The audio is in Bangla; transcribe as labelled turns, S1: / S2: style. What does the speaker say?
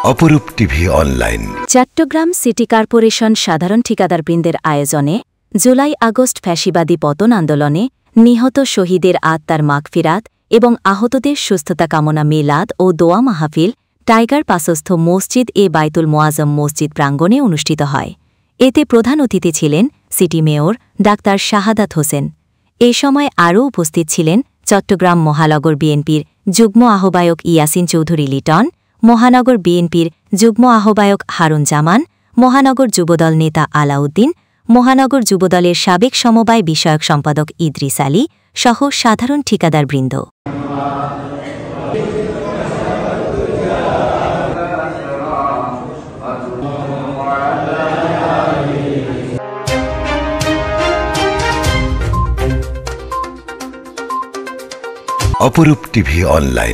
S1: অপরূপ TV online.
S2: Chittagong city corporation সাধারণ ঠিকাদারবৃন্দের আয়োজনে জুলাই আগস্ট ফ্যাসিবাদী পতন আন্দোলনে নিহত শহীদের আত্মার মাগফিরাত এবং আহতদের সুস্থতা কামনা মিলাদ ও দোয়া মাহফিল টাইগার পাসস্থ মসজিদ বাইতুল মোয়াজ্জম মসজিদ প্রাঙ্গণে অনুষ্ঠিত হয়। এতে প্রধান অতিথি ছিলেন city mayor doctor Shahadat Hossain. এ সময় আরও উপস্থিত ছিলেন চট্টগ্রাম মহানগর বিএনপির যুগ্ম আহ্বায়ক ইয়াসিন চৌধুরী লিটন, মহানগর বিএনপির যুগ্ম আহ্বায়ক হারুন জামান, মহানগর যুবদল নেতা আলাউদ্দিন, মহানগর যুবদলের সাবেক সমবায় বিষয়ক সম্পাদক ইদ্রিস আলী সহ সাধারণ ঠিকাদারবৃন্দ।
S1: অপরূপ টিভি অনলাইন।